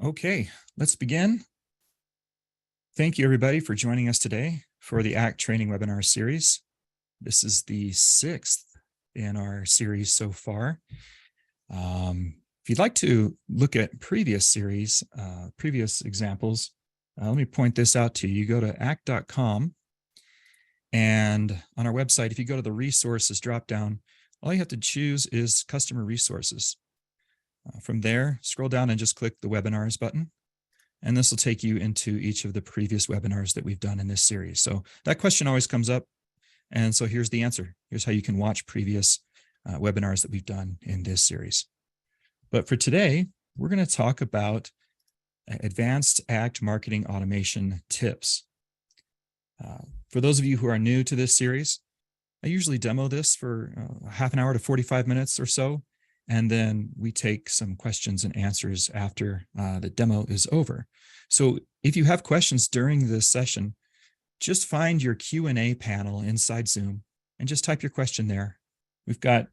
Okay, let's begin. Thank you, everybody, for joining us today for the ACT training webinar series. This is the 6th in our series so far. If you'd like to look at previous series, previous examples, let me point this out to you. You go to act.com, and on our website, if you go to the resources dropdown, all you have to choose is customer resources. From there, scroll down and just click the webinars button. And this will take you into each of the previous webinars that we've done in this series. So that question always comes up. And so here's the answer. Here's how you can watch previous webinars that we've done in this series. But for today, we're going to talk about advanced ACT marketing automation tips. For those of you who are new to this series, I usually demo this for half an hour to 45 minutes or so. And then we take some questions and answers after the demo is over. So if you have questions during this session, just find your Q&A panel inside Zoom and just type your question there. We've got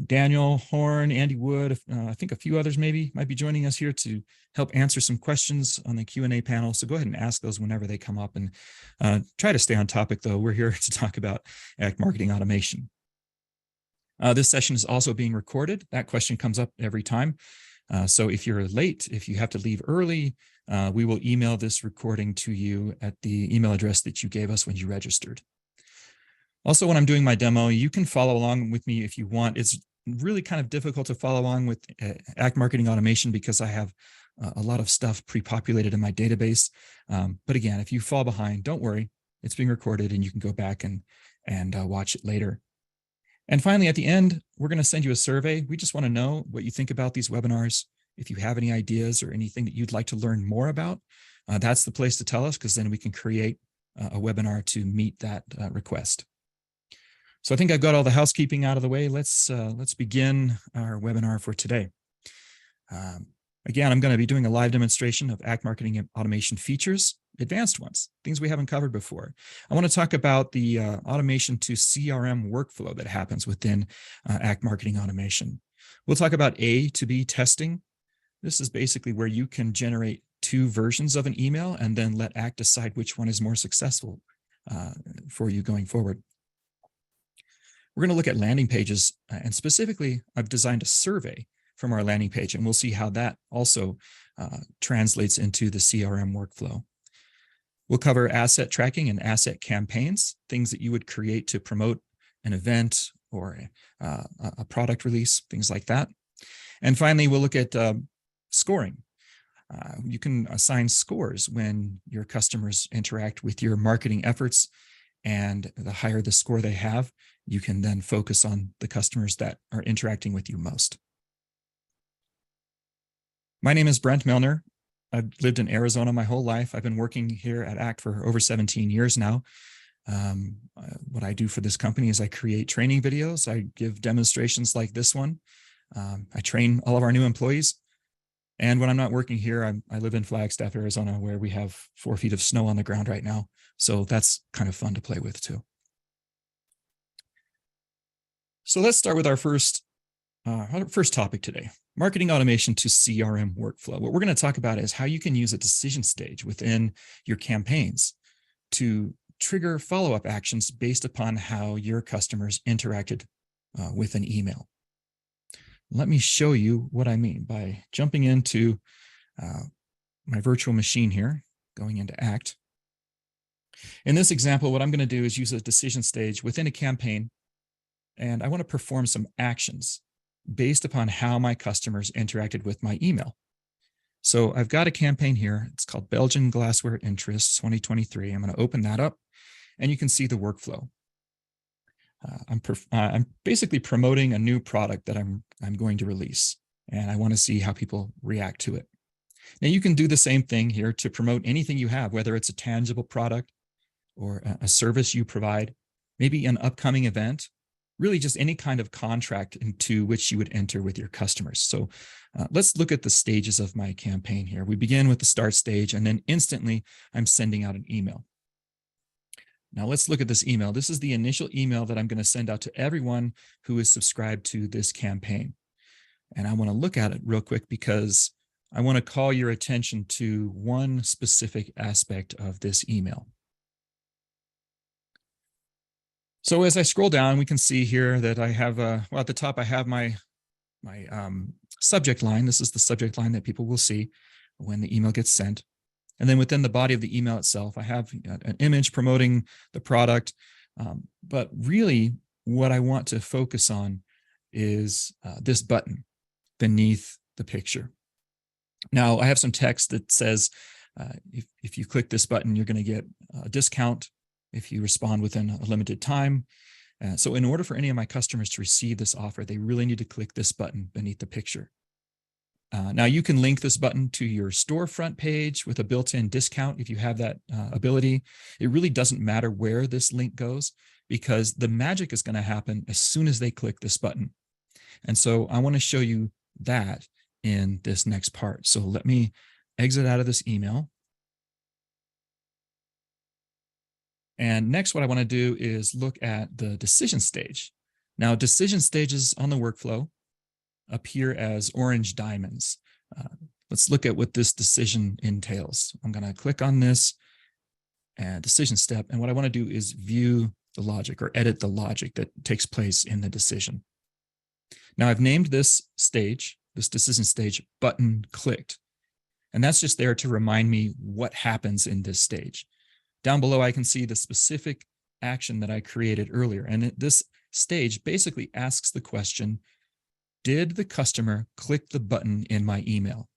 Daniel Horn, Andy Wood, I think a few others maybe might be joining us here to help answer some questions on the Q&A panel. So go ahead and ask those whenever they come up, and try to stay on topic, though. We're here to talk about ACT marketing automation. This session is also being recorded. That question comes up every time. So if you're late, if you have to leave early, we will email this recording to you at the email address that you gave us when you registered. Also, when I'm doing my demo, you can follow along with me if you want. It's really kind of difficult to follow along with ACT marketing automation because I have a lot of stuff pre-populated in my database. But again, if you fall behind, don't worry. It's being recorded and you can go back and watch it later. And finally, at the end, we're going to send you a survey. We just want to know what you think about these webinars. If you have any ideas or anything that you'd like to learn more about, that's the place to tell us, because then we can create a webinar to meet that request. So I think I've got all the housekeeping out of the way. Let's begin our webinar for today. Again, I'm going to be doing a live demonstration of ACT marketing automation features, advanced ones, things we haven't covered before. I want to talk about the automation to CRM workflow that happens within ACT marketing automation. We'll talk about A to B testing. This is basically where you can generate 2 versions of an email and then let ACT decide which one is more successful for you going forward. We're going to look at landing pages, and specifically, I've designed a survey from our landing page, and we'll see how that also translates into the CRM workflow. We'll cover asset tracking and asset campaigns, things that you would create to promote an event or a product release, things like that. And finally, we'll look at scoring. You can assign scores when your customers interact with your marketing efforts, and the higher the score they have, you can then focus on the customers that are interacting with you most. My name is Brent Milner. I've lived in Arizona my whole life. I've been working here at ACT for over 17 years now. What I do for this company is I create training videos. I give demonstrations like this one. I train all of our new employees. And when I'm not working here, I live in Flagstaff, Arizona, where we have 4 feet of snow on the ground right now. So that's kind of fun to play with too. So let's start with our first topic today, marketing automation to CRM workflow. What we're going to talk about is how you can use a decision stage within your campaigns to trigger follow-up actions based upon how your customers interacted with an email. Let me show you what I mean by jumping into my virtual machine here, going into ACT. In this example, what I'm going to do is use a decision stage within a campaign, and I want to perform some actions based upon how my customers interacted with my email. So I've got a campaign here. It's called Belgian Glassware Interests 2023. I'm going to open that up, and you can see the workflow. I'm basically promoting a new product that I'm going to release, and I want to see how people react to it. Now you can do the same thing here to promote anything you have, whether it's a tangible product or a service you provide, maybe an upcoming event, really just any kind of contract into which you would enter with your customers. So let's look at the stages of my campaign here. We begin with the start stage, and then instantly I'm sending out an email. Now let's look at this email. This is the initial email that I'm going to send out to everyone who is subscribed to this campaign. And I want to look at it real quick because I want to call your attention to one specific aspect of this email. So as I scroll down, we can see here that I have, well, at the top, I have my subject line. This is the subject line that people will see when the email gets sent. And then within the body of the email itself, I have an image promoting the product. But really, what I want to focus on is this button beneath the picture. Now, I have some text that says, if you click this button, you're going to get a discount if you respond within a limited time. So in order for any of my customers to receive this offer, they really need to click this button beneath the picture. Now, you can link this button to your storefront page with a built-in discount if you have that ability. It really doesn't matter where this link goes, because the magic is going to happen as soon as they click this button. And so I want to show you that in this next part. So let me exit out of this email. And next, what I want to do is look at the decision stage. Now, decision stages on the workflow appear as orange diamonds. Let's look at what this decision entails. I'm going to click on this decision step. And what I want to do is view the logic or edit the logic that takes place in the decision. Now, I've named this stage, this decision stage, button clicked. And that's just there to remind me what happens in this stage. Down below, I can see the specific action that I created earlier. And this stage basically asks the question, did the customer click the button in my email?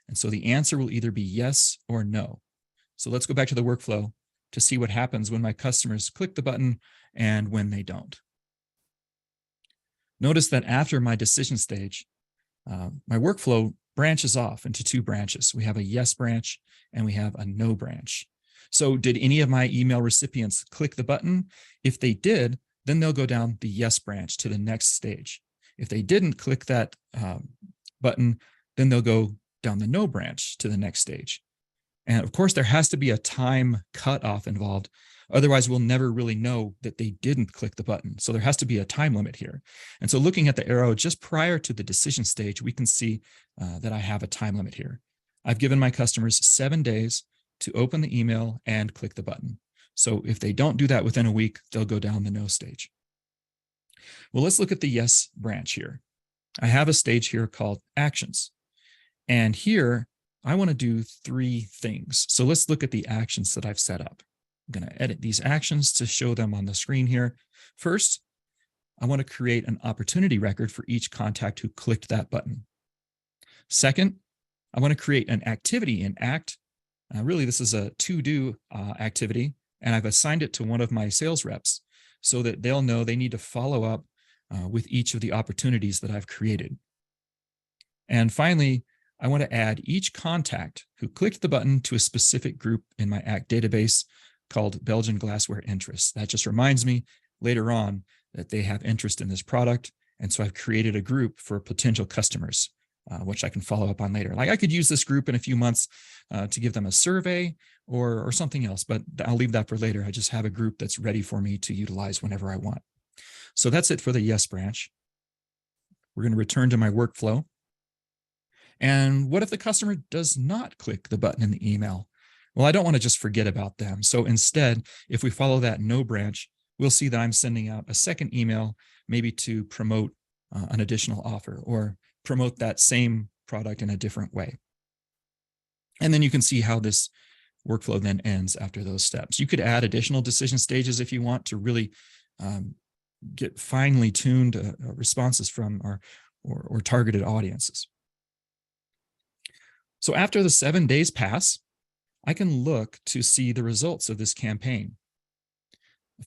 And so the answer will either be yes or no. So let's go back to the workflow to see what happens when my customers click the button and when they don't. Notice that after my decision stage, my workflow branches off into two branches. We have a yes branch and we have a no branch. So did any of my email recipients click the button? If they did, then they'll go down the yes branch to the next stage. If they didn't click that button, then they'll go down the no branch to the next stage. And of course, there has to be a time cutoff involved. Otherwise, we'll never really know that they didn't click the button. So there has to be a time limit here. And so looking at the arrow just prior to the decision stage, we can see that I have a time limit here. I've given my customers 7 days to open the email and click the button. So if they don't do that within a week, they'll go down the no stage. Well, let's look at the yes branch here. I have a stage here called actions. And here, I want to do 3 things. So let's look at the actions that I've set up. I'm going to edit these actions to show them on the screen here. First, I want to create an opportunity record for each contact who clicked that button. Second, I want to create an activity in Act. Really, this is a to-do activity, and I've assigned it to one of my sales reps so that they'll know they need to follow up with each of the opportunities that I've created. And finally, I want to add each contact who clicked the button to a specific group in my Act database called Belgian Glassware Interests. That just reminds me later on that they have interest in this product. And so I've created a group for potential customers, which I can follow up on later. Like I could use this group in a few months to give them a survey or something else, but I'll leave that for later. I just have a group that's ready for me to utilize whenever I want. So that's it for the yes branch. We're going to return to my workflow. And what if the customer does not click the button in the email? Well, I don't want to just forget about them. So instead, if we follow that no branch, we'll see that I'm sending out a second email, maybe to promote an additional offer or promote that same product in a different way. And then you can see how this workflow then ends after those steps. You could add additional decision stages if you want to really get finely tuned responses from or targeted audiences. So after the 7 days pass, I can look to see the results of this campaign.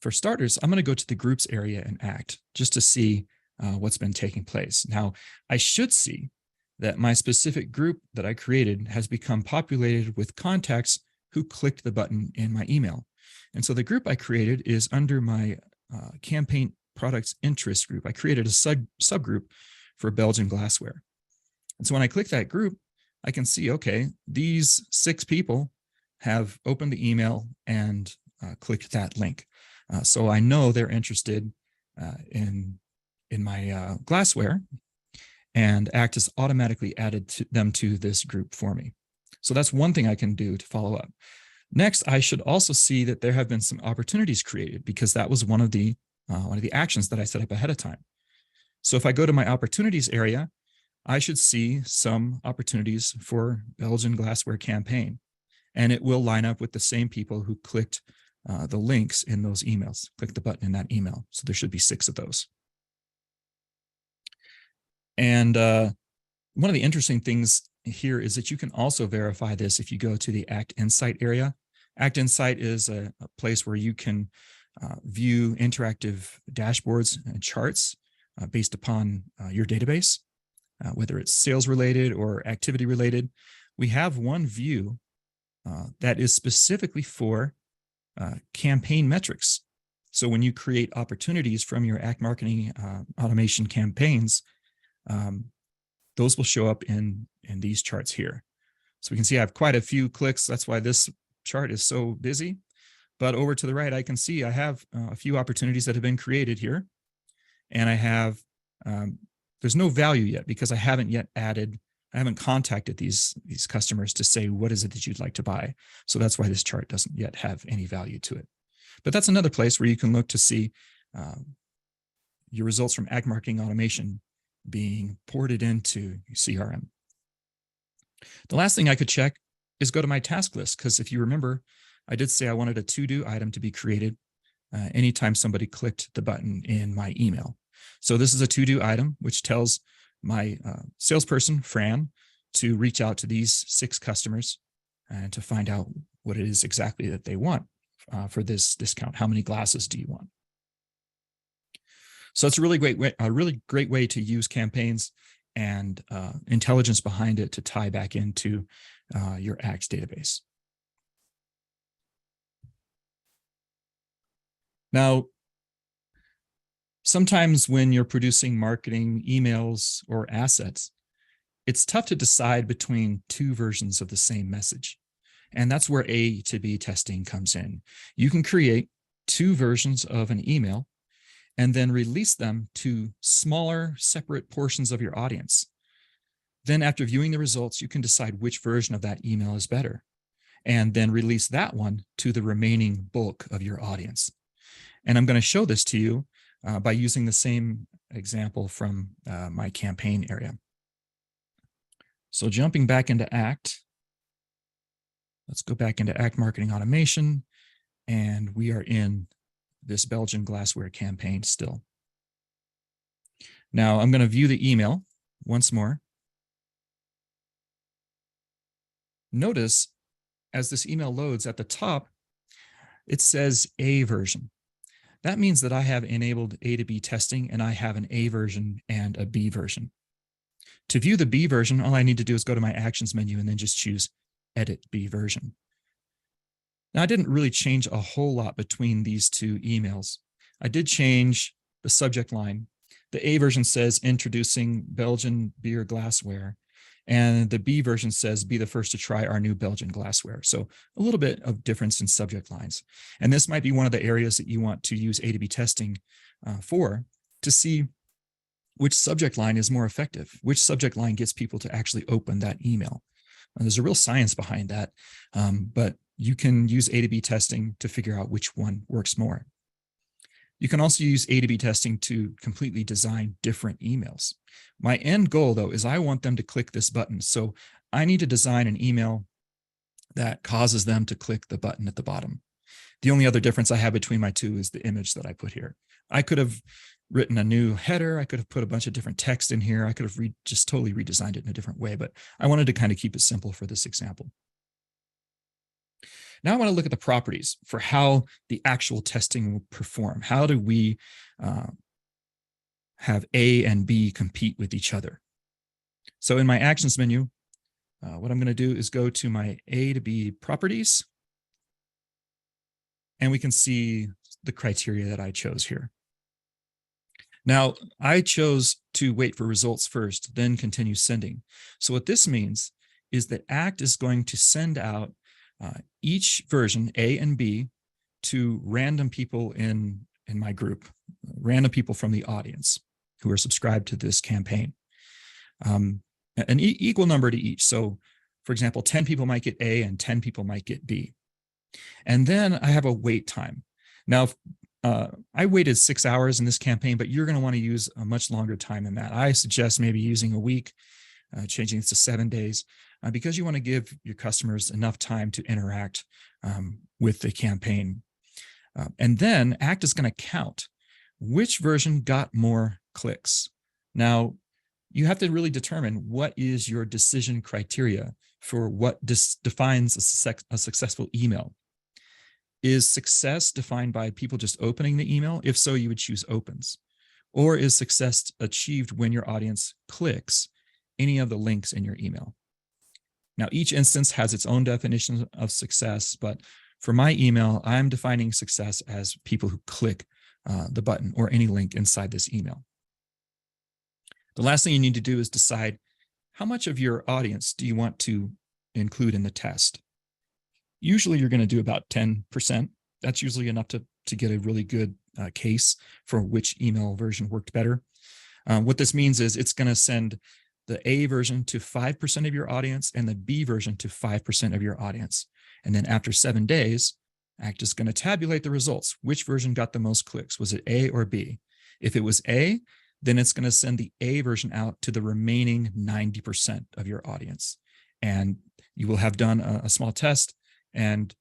For starters, I'm going to go to the groups area in Act just to see what's been taking place. Now, I should see that my specific group that I created has become populated with contacts who clicked the button in my email. And so the group I created is under my campaign products interest group. I created a subgroup for Belgian glassware. And so when I click that group, I can see, okay, these 6 people have opened the email and clicked that link. So I know they're interested in my glassware. and ACT has automatically added them to this group for me. So that's one thing I can do to follow up. Next, I should also see that there have been some opportunities created, because that was one of the actions that I set up ahead of time. So if I go to my opportunities area, I should see some opportunities for Belgian glassware campaign, and it will line up with the same people who clicked the links in those emails, click the button in that email. So there should be 6 of those. And one of the interesting things here is that you can also verify this if you go to the ACT Insight area. ACT Insight is a place where you can view interactive dashboards and charts based upon your database, whether it's sales related or activity related. We have one view that is specifically for campaign metrics. So when you create opportunities from your ACT marketing automation campaigns, those will show up in these charts here. So we can see I have quite a few clicks. That's why this chart is so busy. But over to the right, I can see I have a few opportunities that have been created here. And I have, there's no value yet because I haven't contacted these customers to say, what is it that you'd like to buy? So that's why this chart doesn't yet have any value to it. But that's another place where you can look to see your results from ACT marketing automation being ported into CRM. The last thing I could check is go to my task list, because if you remember, I did say I wanted a to-do item to be created anytime somebody clicked the button in my email. So this is a to-do item, which tells my salesperson, Fran, to reach out to these 6 customers and to find out what it is exactly that they want for this discount. How many glasses do you want? So it's a really great way to use campaigns and intelligence behind it to tie back into your ACT database. Now, sometimes when you're producing marketing emails or assets, it's tough to decide between 2 versions of the same message. And that's where A to B testing comes in. You can create 2 versions of an email and then release them to smaller, separate portions of your audience. Then after viewing the results, you can decide which version of that email is better, and then release that one to the remaining bulk of your audience. And I'm going to show this to you by using the same example from my campaign area. So jumping back into ACT, let's go back into ACT Marketing Automation, and we are in this Belgian glassware campaign still. Now I'm going to view the email once more. Notice as this email loads at the top, it says A version. That means that I have enabled A to B testing and I have an A version and a B version. To view the B version, all I need to do is go to my actions menu and then just choose edit B version. Now, I didn't really change a whole lot between these 2 emails. I did change the subject line. The A version says introducing Belgian beer glassware, and the B version says be the first to try our new Belgian glassware. So a little bit of difference in subject lines. And this might be one of the areas that you want to use A to B testing for, to see which subject line is more effective, which subject line gets people to actually open that email. And there's a real science behind that, but you can use A to B testing to figure out which one works more. You can also use A to B testing to completely design different emails. My end goal, though, is I want them to click this button. So I need to design an email that causes them to click the button at the bottom. The only other difference I have between my 2 is the image that I put here. I could have written a new header. I could have put a bunch of different text in here. I could have just totally redesigned it in a different way, but I wanted to kind of keep it simple for this example. Now I want to look at the properties for how the actual testing will perform. How do we have A and B compete with each other? So in my actions menu, what I'm going to do is go to my A to B properties, and we can see the criteria that I chose here. Now, I chose to wait for results first, then continue sending. So what this means is that ACT is going to send out each version, A and B, to random people in my group, random people from the audience who are subscribed to this campaign. an equal number to each. So for example, 10 people might get A and 10 people might get B. And then I have a wait time. Now, I waited 6 hours in this campaign, but you're going to want to use a much longer time than that. I suggest maybe using a week, changing this to 7 days, because you want to give your customers enough time to interact with the campaign. And then ACT is going to count which version got more clicks. Now, you have to really determine what is your decision criteria for what defines a successful email. Is success defined by people just opening the email? If so, you would choose opens. Or is success achieved when your audience clicks any of the links in your email? Now, each instance has its own definition of success, but for my email, I'm defining success as people who click the button or any link inside this email. The last thing you need to do is decide how much of your audience do you want to include in the test. Usually you're going to do about 10%. That's usually enough to get a really good case for which email version worked better. What this means is it's going to send the A version to 5% of your audience and the B version to 5% of your audience. And then after 7 days, ACT is going to tabulate the results. Which version got the most clicks? Was it A or B? If it was A, then it's going to send the A version out to the remaining 90% of your audience. And you will have done a small test and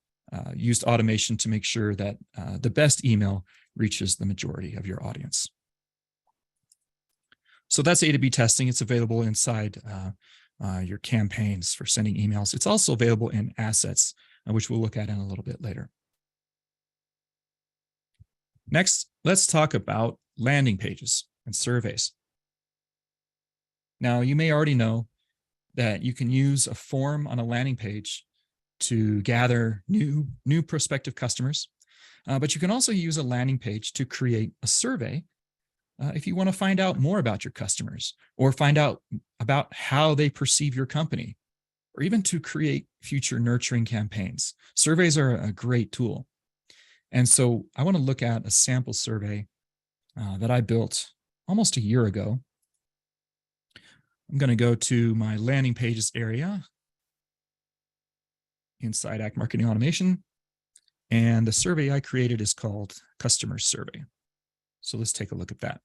used automation to make sure that the best email reaches the majority of your audience. So that's A to B testing. It's available inside your campaigns for sending emails. It's also available in assets, which we'll look at in a little bit later. Next, let's talk about landing pages and surveys. Now, you may already know that you can use a form on a landing page to gather new prospective customers, but you can also use a landing page to create a survey if you want to find out more about your customers or find out about how they perceive your company, or even to create future nurturing campaigns. Surveys are a great tool. And so I want to look at a sample survey that I built almost a year ago. I'm going to go to my landing pages area inside ACT Marketing Automation. And the survey I created is called Customer Survey. So let's take a look at that.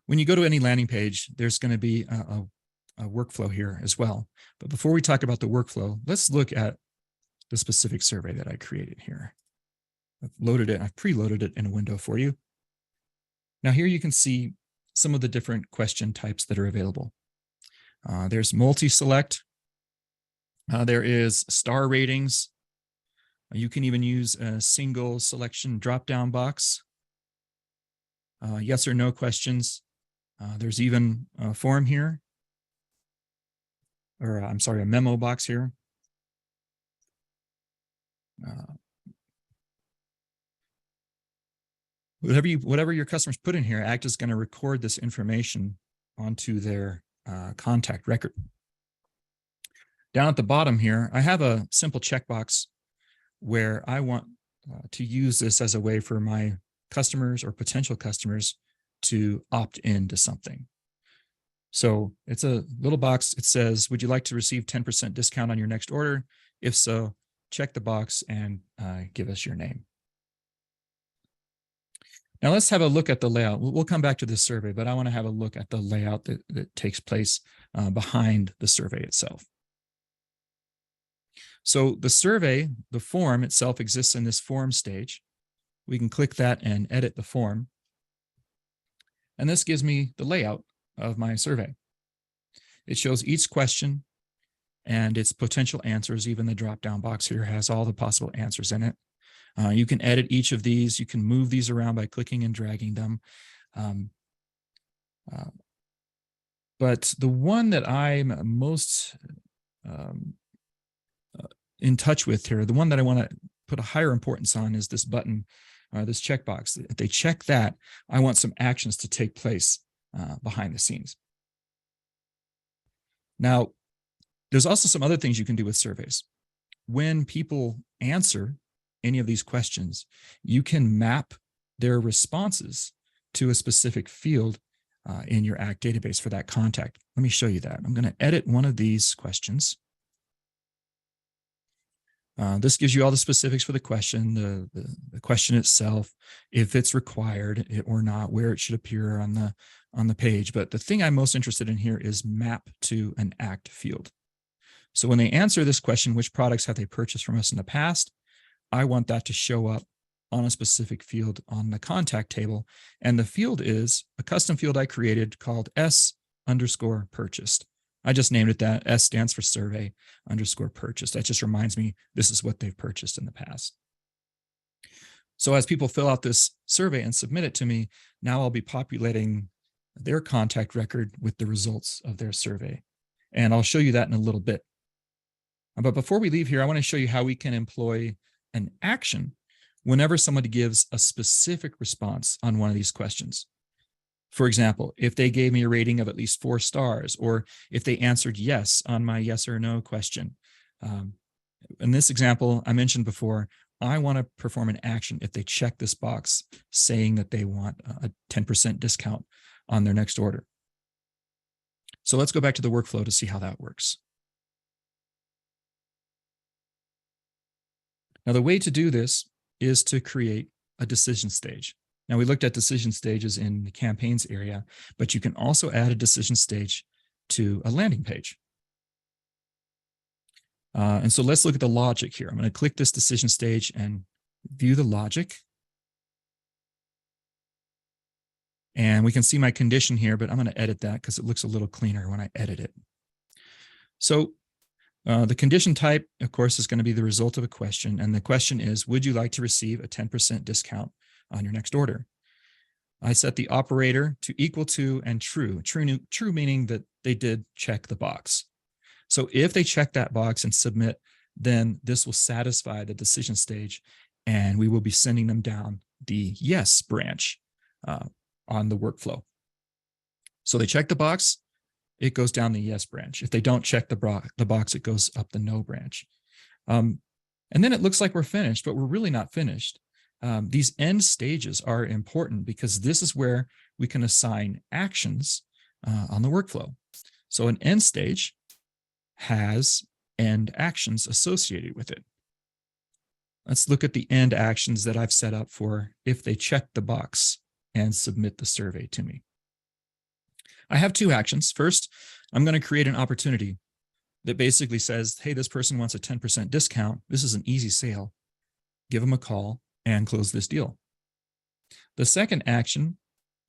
When you go to any landing page, there's going to be a workflow here as well. But before we talk about the workflow, let's look at the specific survey that I created here. I've preloaded it in a window for you. Now here you can see some of the different question types that are available. There's multi-select. There is star ratings. You can even use a single selection drop-down box. Yes or no questions. There's even a form here, or I'm sorry, a memo box here. Whatever your customers put in here, ACT is going to record this information onto their contact record. Down at the bottom here, I have a simple checkbox where I want to use this as a way for my customers or potential customers to opt into something. So it's a little box. It says, would you like to receive 10% discount on your next order? If so, check the box and give us your name. Now let's have a look at the layout. We'll come back to this survey, but I want to have a look at the layout that takes place behind the survey itself. So the survey, the form itself exists in this form stage. We can click that and edit the form. And this gives me the layout of my survey. It shows each question and its potential answers. Even the drop-down box here has all the possible answers in it. You can edit each of these. You can move these around by clicking and dragging them. But the one that I'm most in touch with here, the one that I want to put a higher importance on is this button, this checkbox. If they check that, I want some actions to take place behind the scenes. Now, there's also some other things you can do with surveys. When people answer any of these questions, you can map their responses to a specific field in your ACT database for that contact. Let me show you that. I'm going to edit one of these questions. This gives you all the specifics for the question, the question itself, if it's required or not, where it should appear on the page. But the thing I'm most interested in here is map to an ACT field. So when they answer this question, which products have they purchased from us in the past? I want that to show up on a specific field on the contact table. And the field is a custom field I created called S_purchased. I just named it that. S stands for survey _ purchased. That just reminds me this is what they've purchased in the past. So as people fill out this survey and submit it to me, now I'll be populating their contact record with the results of their survey. And I'll show you that in a little bit. But before we leave here, I want to show you how we can employ an action whenever somebody gives a specific response on one of these questions. For example, if they gave me a rating of at least 4 stars, or if they answered yes on my yes or no question. In this example I mentioned before, I want to perform an action if they check this box saying that they want a 10% discount on their next order. So let's go back to the workflow to see how that works. Now, the way to do this is to create a decision stage. Now, we looked at decision stages in the campaigns area, but you can also add a decision stage to a landing page. And so let's look at the logic here. I'm going to click this decision stage and view the logic. And we can see my condition here, but I'm going to edit that because it looks a little cleaner when I edit it. So the condition type, of course, is going to be the result of a question. And the question is, would you like to receive a 10% discount on your next order? I set the operator to equal to and true. True meaning that they did check the box. So if they check that box and submit, then this will satisfy the decision stage, and we will be sending them down the yes branch on the workflow. So they check the box, it goes down the yes branch. If they don't check the box, it goes up the no branch. And then it looks like we're finished, but we're really not finished. These end stages are important because this is where we can assign actions on the workflow. So an end stage has end actions associated with it. Let's look at the end actions that I've set up for if they check the box and submit the survey to me. I have 2 actions. First, I'm going to create an opportunity that basically says, hey, this person wants a 10% discount. This is an easy sale. Give them a call and close this deal. The second action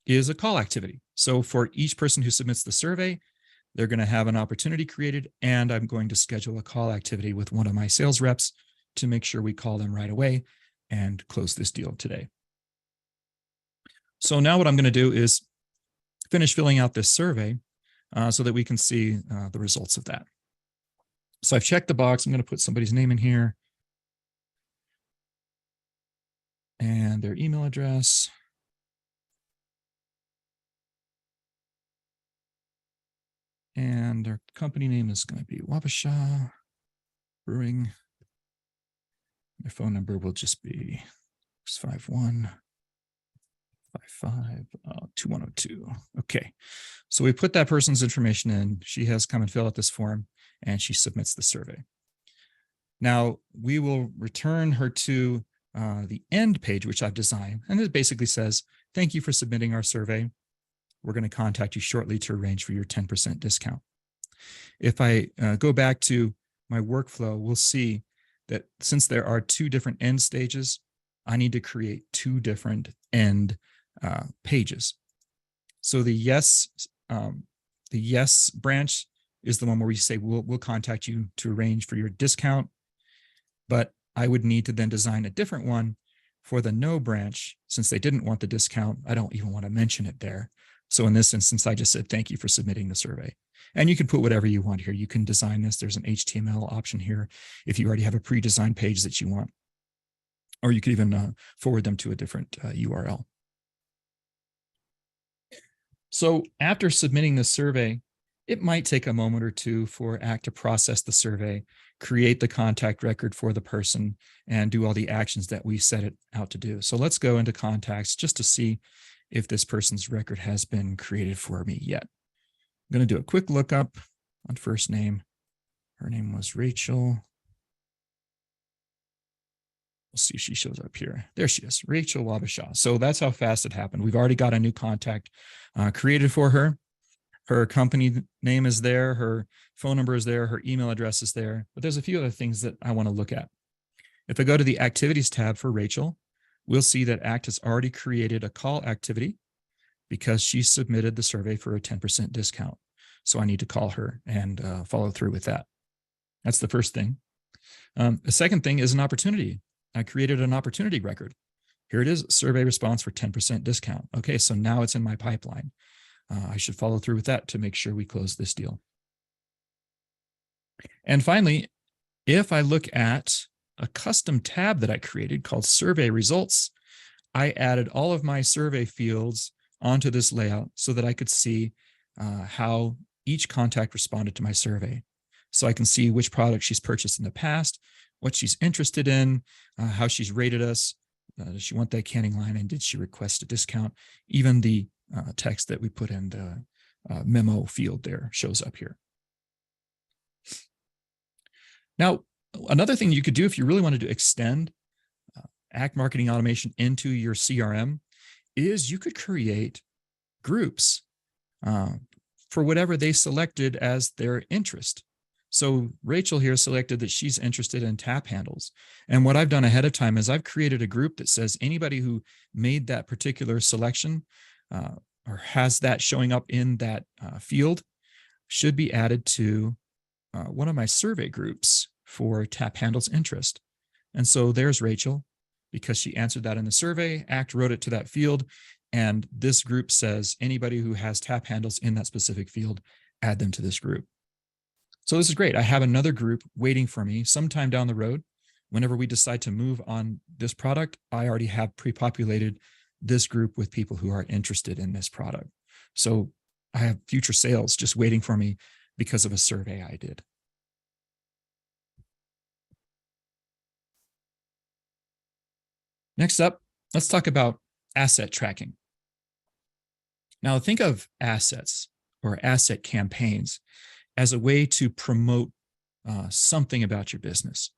is a call activity. So for each person who submits the survey, they're going to have an opportunity created, and I'm going to schedule a call activity with one of my sales reps to make sure we call them right away and close this deal today. So now what I'm going to do is finish filling out this survey so that we can see the results of that. So I've checked the box. I'm going to put somebody's name in here and their email address. And their company name is going to be Wabasha Brewing. Their phone number will just be 651 55 2102. Okay, so we put that person's information in. She has come and fill out this form, and she submits the survey. Now we will return her to the end page, which I've designed, and it basically says, "Thank you for submitting our survey. We're going to contact you shortly to arrange for your 10% discount." If I go back to my workflow, we'll see that since there are 2 different end stages, I need to create 2 different end pages. So the yes branch is the one where we say we'll contact you to arrange for your discount, but I would need to then design a different one for the no branch. Since they didn't want the discount, I don't even want to mention it there. So in this instance, I just said, thank you for submitting the survey. And you can put whatever you want here. You can design this. There's an HTML option here if you already have a pre-designed page that you want. Or you could even forward them to a different URL. So after submitting the survey, it might take a moment or 2 for ACT to process the survey, create the contact record for the person, and do all the actions that we set it out to do. So let's go into contacts just to see if this person's record has been created for me yet. I'm going to do a quick lookup on first name. Her name was Rachel. We'll see if she shows up here. There she is, Rachel Wabasha. So that's how fast it happened. We've already got a new contact created for her. Her company name is there. Her phone number is there. Her email address is there. But there's a few other things that I want to look at. If I go to the activities tab for Rachel, we'll see that ACT has already created a call activity because she submitted the survey for a 10% discount. So I need to call her and follow through with that. That's the first thing. The second thing is an opportunity. I created an opportunity record. Here it is, survey response for 10% discount. Okay, so now it's in my pipeline. I should follow through with that to make sure we close this deal. And finally, if I look at a custom tab that I created called Survey Results, I added all of my survey fields onto this layout so that I could see how each contact responded to my survey. So I can see which product she's purchased in the past, what she's interested in, how she's rated us. Does she want that canning line, and did she request a discount? Even the text that we put in the memo field there shows up here. Now, another thing you could do if you really wanted to extend ACT marketing automation into your CRM is you could create groups for whatever they selected as their interest. So Rachel here selected that she's interested in tap handles. And what I've done ahead of time is I've created a group that says anybody who made that particular selection or has that showing up in that field should be added to one of my survey groups for tap handles interest. And so there's Rachel, because she answered that in the survey. ACT wrote it to that field. And this group says anybody who has tap handles in that specific field, add them to this group. So this is great. I have another group waiting for me sometime down the road. Whenever we decide to move on this product, I already have pre-populated this group with people who are interested in this product. So I have future sales just waiting for me because of a survey I did. Next up, let's talk about asset tracking. Now think of assets or asset campaigns as a way to promote something about your business.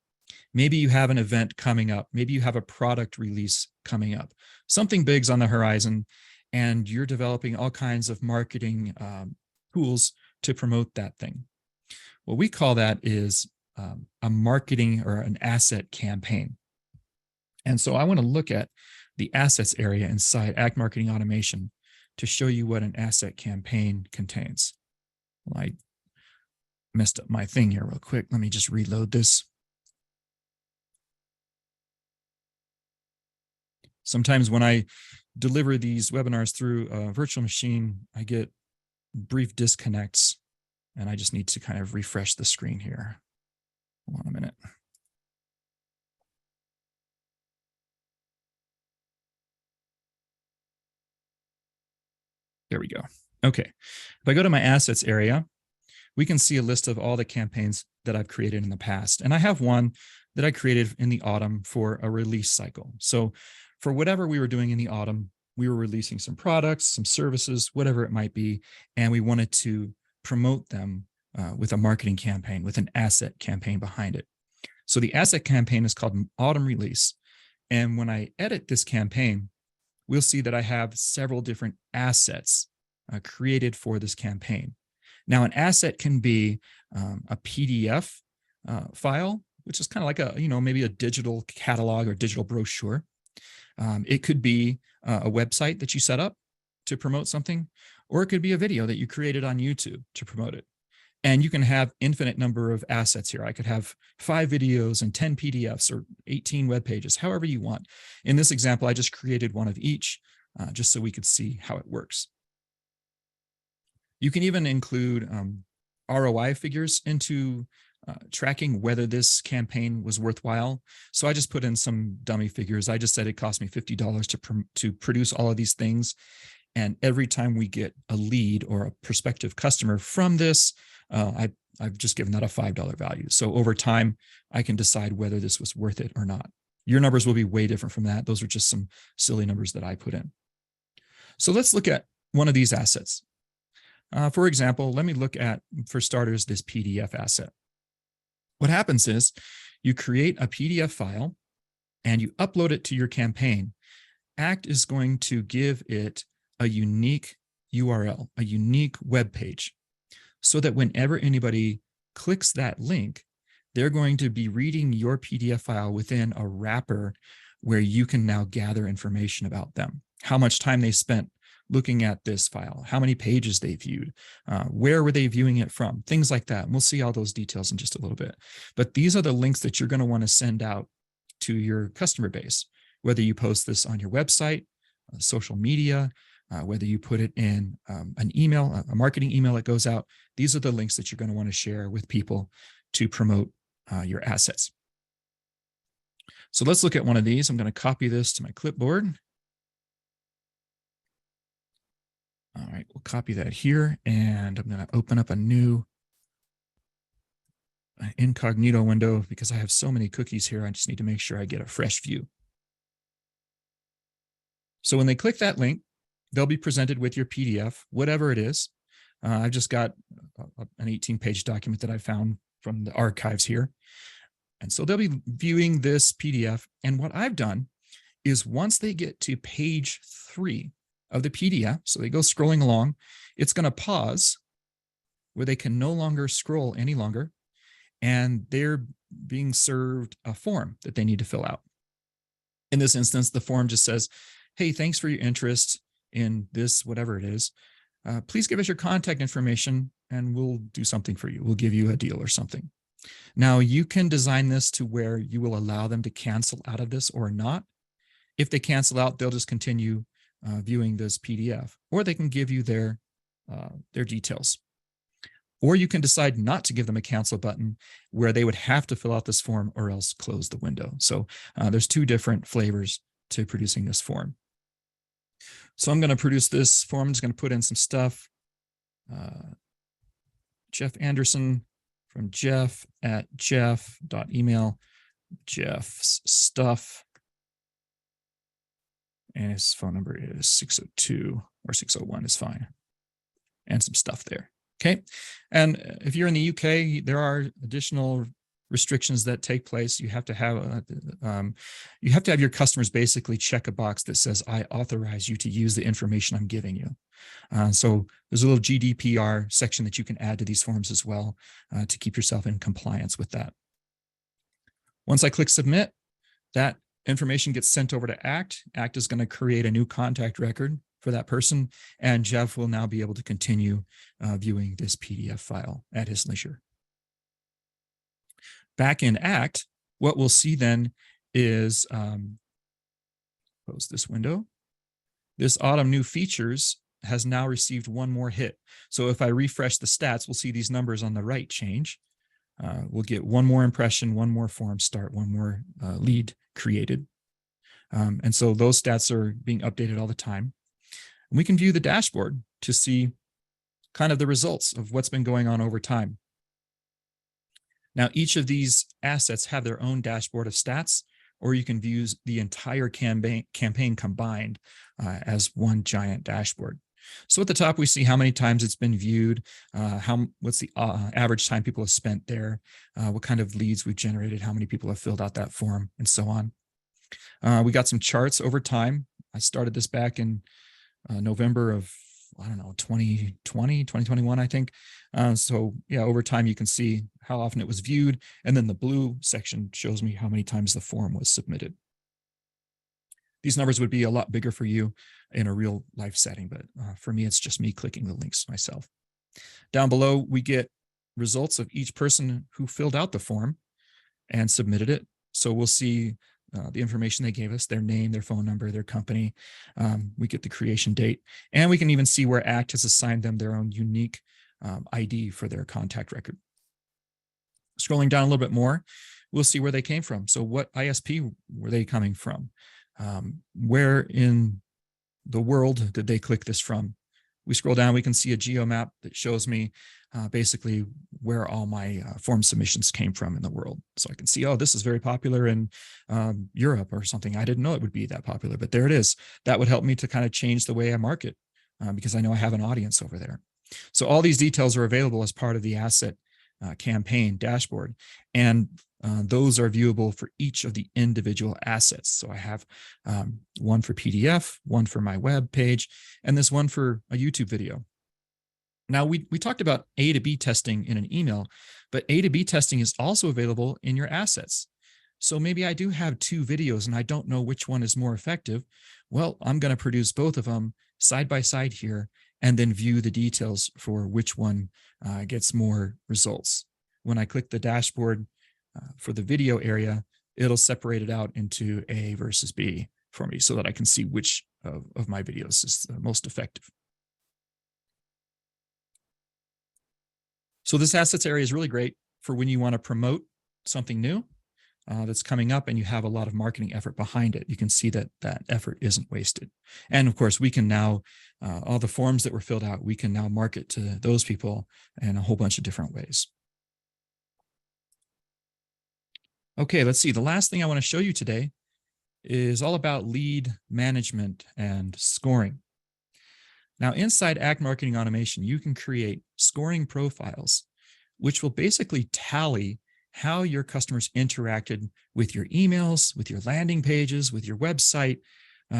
Maybe you have an event coming up. Maybe you have a product release coming up. Something big's on the horizon, and you're developing all kinds of marketing tools to promote that thing. What we call that is a marketing or an asset campaign. And so I want to look at the assets area inside ACT Marketing Automation to show you what an asset campaign contains. Well, I messed up my thing here real quick. Let me just reload this. Sometimes when I deliver these webinars through a virtual machine, I get brief disconnects, and I just need to kind of refresh the screen here. Hold on a minute. There we go. Okay. If I go to my assets area, we can see a list of all the campaigns that I've created in the past. And I have one that I created in the autumn for a release cycle. So for whatever we were doing in the autumn, we were releasing some products, some services, whatever it might be, and we wanted to promote them with a marketing campaign, with an asset campaign behind it. So the asset campaign is called Autumn Release. And when I edit this campaign, we'll see that I have several different assets created for this campaign. Now, an asset can be a PDF file, which is kind of like a, maybe a digital catalog or digital brochure. It could be a website that you set up to promote something, or it could be a video that you created on YouTube to promote it. And you can have infinite number of assets here. I could have 5 videos and 10 PDFs or 18 web pages, however you want. In this example, I just created one of each just so we could see how it works. You can even include ROI figures into tracking whether this campaign was worthwhile. So I just put in some dummy figures. I just said it cost me $50 to produce all of these things. And every time we get a lead or a prospective customer from this, I've just given that a $5 value. So over time, I can decide whether this was worth it or not. Your numbers will be way different from that. Those are just some silly numbers that I put in. So let's look at one of these assets. For example, let me look at, for starters, this PDF asset. What happens is you create a PDF file and you upload it to your campaign. Act is going to give it a unique URL, a unique web page, so that whenever anybody clicks that link, they're going to be reading your PDF file within a wrapper where you can now gather information about them, how much time they spent looking at this file, how many pages they viewed, where were they viewing it from, things like that. And we'll see all those details in just a little bit. But these are the links that you're going to want to send out to your customer base, whether you post this on your website, social media, whether you put it in an email, a marketing email that goes out. These are the links that you're going to want to share with people to promote your assets. So let's look at one of these. I'm going to copy this to my clipboard. All right, we'll copy that here, and I'm going to open up a new incognito window because I have so many cookies here. I just need to make sure I get a fresh view. So when they click that link, they'll be presented with your PDF, whatever it is. I've just got an 18-page document that I found from the archives here. And so they'll be viewing this PDF. And what I've done is once they get to page 3 of the PDF, so they go scrolling along, it's going to pause where they can no longer scroll any longer. And they're being served a form that they need to fill out. In this instance, the form just says, hey, thanks for your interest in this, whatever it is. Please give us your contact information and we'll do something for you. We'll give you a deal or something. Now, you can design this to where you will allow them to cancel out of this or not. If they cancel out, they'll just continue viewing this PDF, or they can give you their details. Or you can decide not to give them a cancel button where they would have to fill out this form or else close the window. So there's 2 different flavors to producing this form. So I'm going to produce this form. I'm just going to put in some stuff. Jeff Anderson from jeff@jeff.email, Jeff's stuff. And his phone number is 602 or 601 is fine. And some stuff there. Okay. And if you're in the UK, there are additional restrictions that take place. You have to have your customers basically check a box that says, I authorize you to use the information I'm giving you. So there's a little GDPR section that you can add to these forms as well to keep yourself in compliance with that. Once I click submit, that information gets sent over to ACT. ACT is going to create a new contact record for that person, and Jeff will now be able to continue viewing this PDF file at his leisure. Back in ACT, what we'll see then is, close this window. This autumn new features has now received 1 more hit. So if I refresh the stats, we'll see these numbers on the right change. We'll get 1 more impression, 1 more form start, 1 more lead created. And so those stats are being updated all the time. And we can view the dashboard to see kind of the results of what's been going on over time. Now, each of these assets have their own dashboard of stats, or you can view the entire campaign combined as one giant dashboard. So at the top, we see how many times it's been viewed, what's the average time people have spent there, what kind of leads we've generated, how many people have filled out that form, and so on. We got some charts over time. I started this back in November of, 2021, I think. So yeah, over time, you can see how often it was viewed. And then the blue section shows me how many times the form was submitted. These numbers would be a lot bigger for you in a real life setting, but for me, it's just me clicking the links myself. Down below, we get results of each person who filled out the form and submitted it. So we'll see the information they gave us, their name, their phone number, their company. We get the creation date, and we can even see where ACT has assigned them their own unique ID for their contact record. Scrolling down a little bit more, we'll see where they came from. So what ISP were they coming from? Where in the world did they click this from? We scroll down, we can see a geo map that shows me basically where all my form submissions came from in the world. So I can see, oh, this is very popular in Europe or something. I didn't know it would be that popular, but there it is. That would help me to kind of change the way I market because I know I have an audience over there. So all these details are available as part of the asset campaign dashboard. And those are viewable for each of the individual assets. So I have one for PDF, one for my web page, and this one for a YouTube video. Now, we talked about A to B testing in an email, but A to B testing is also available in your assets. So maybe I do have two videos and I don't know which one is more effective. Well, I'm going to produce both of them side by side here and then view the details for which one gets more results. When I click the dashboard for the video area, it'll separate it out into A versus B for me so that I can see which of my videos is the most effective. So this assets area is really great for when you want to promote something new that's coming up and you have a lot of marketing effort behind it. You can see that that effort isn't wasted. And of course, we can now, all the forms that were filled out, we can now market to those people in a whole bunch of different ways. Okay, let's see. The last thing I want to show you today is all about lead management and scoring. Now, inside Act Marketing Automation, you can create scoring profiles, which will basically tally how your customers interacted with your emails, with your landing pages, with your website,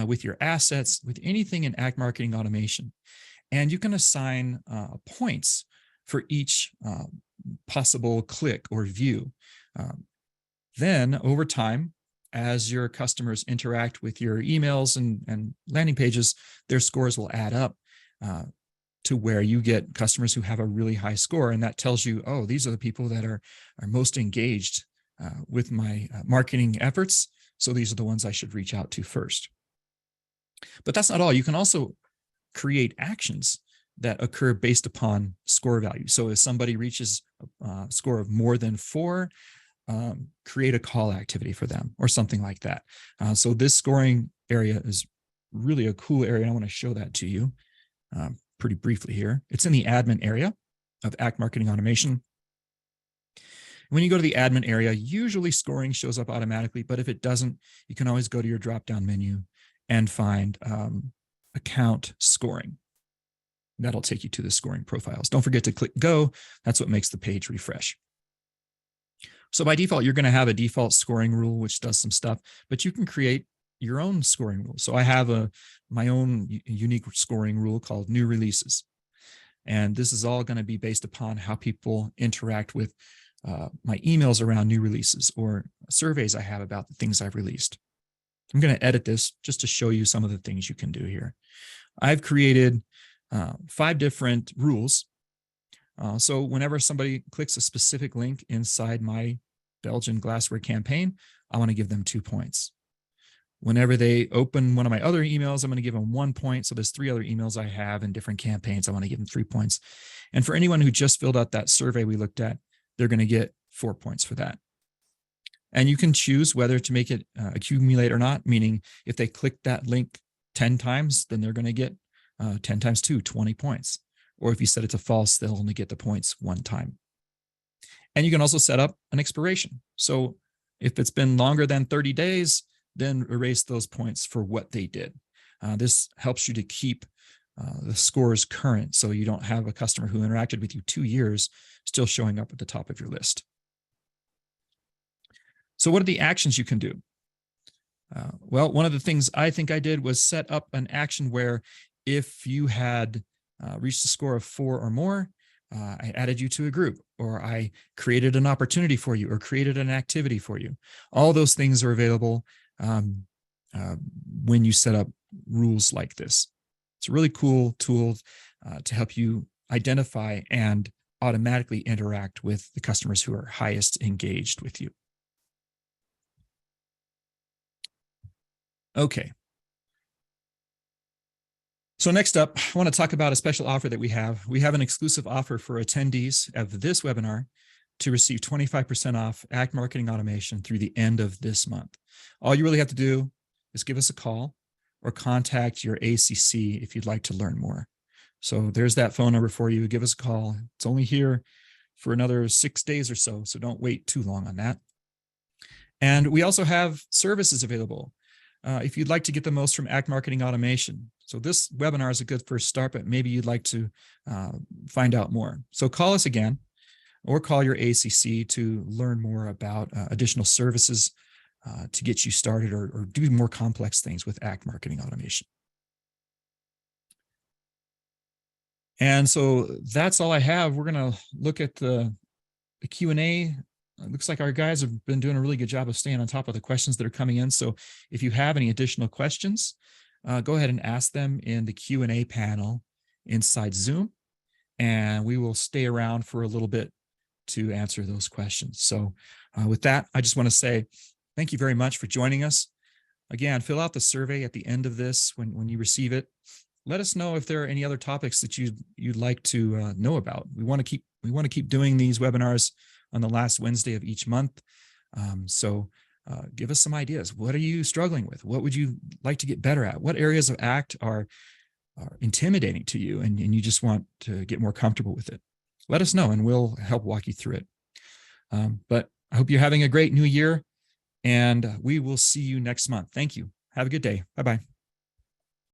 with your assets, with anything in Act Marketing Automation. And you can assign points for each possible click or view. Then over time, as your customers interact with your emails and landing pages, their scores will add up to where you get customers who have a really high score. And that tells you, oh, these are the people that are most engaged with my marketing efforts. So these are the ones I should reach out to first. But that's not all. You can also create actions that occur based upon score value. So if somebody reaches a score of more than 4, create a call activity for them or something like that. So this scoring area is really a cool area. And I want to show that to you pretty briefly here. It's in the admin area of Act Marketing Automation. When you go to the admin area, usually scoring shows up automatically, but if it doesn't, you can always go to your drop-down menu and find account scoring. That'll take you to the scoring profiles. Don't forget to click go. That's what makes the page refresh. So by default, you're going to have a default scoring rule, which does some stuff, but you can create your own scoring rule. So I have my own unique scoring rule called new releases. And this is all going to be based upon how people interact with my emails around new releases or surveys I have about the things I've released. I'm going to edit this just to show you some of the things you can do here. I've created 5 different rules. So whenever somebody clicks a specific link inside my Belgian glassware campaign, I want to give them 2 points. Whenever they open one of my other emails, I'm going to give them 1 point. So there's 3 other emails I have in different campaigns. I want to give them 3 points. And for anyone who just filled out that survey we looked at, they're going to get 4 points for that. And you can choose whether to make it accumulate or not, meaning if they click that link 10 times, then they're going to get 10 times 2, 20 points. Or if you set it to false, they'll only get the points 1 time. And you can also set up an expiration. So if it's been longer than 30 days, then erase those points for what they did. This helps you to keep the scores current so you don't have a customer who interacted with you 2 years still showing up at the top of your list. So what are the actions you can do? Well, one of the things I think I did was set up an action where if you had reached a score of 4 or more, I added you to a group, or I created an opportunity for you, or created an activity for you. All those things are available when you set up rules like this. It's a really cool tool to help you identify and automatically interact with the customers who are highest engaged with you. Okay. So next up, I want to talk about a special offer that we have. We have an exclusive offer for attendees of this webinar to receive 25% off Act Marketing Automation through the end of this month. All you really have to do is give us a call or contact your ACC if you'd like to learn more. So there's that phone number for you. Give us a call. It's only here for another 6 days or so, so don't wait too long on that. And we also have services available if you'd like to get the most from ACT Marketing Automation. So this webinar is a good first start, but maybe you'd like to find out more. So call us again or call your ACC to learn more about additional services to get you started or do more complex things with ACT Marketing Automation. And so that's all I have. We're going to look at the Q&A. It looks like our guys have been doing a really good job of staying on top of the questions that are coming in. So if you have any additional questions, go ahead and ask them in the Q&A panel inside Zoom, and we will stay around for a little bit to answer those questions. So with that, I just want to say thank you very much for joining us. Again, fill out the survey at the end of this when you receive it. Let us know if there are any other topics that you'd like to know about. We want to keep doing these webinars on the last Wednesday of each month. So give us some ideas. What are you struggling with? What would you like to get better at? What areas of ACT are intimidating to you and you just want to get more comfortable with it? Let us know and we'll help walk you through it. But I hope you're having a great new year, and we will see you next month. Thank you. Have a good day. Bye-bye.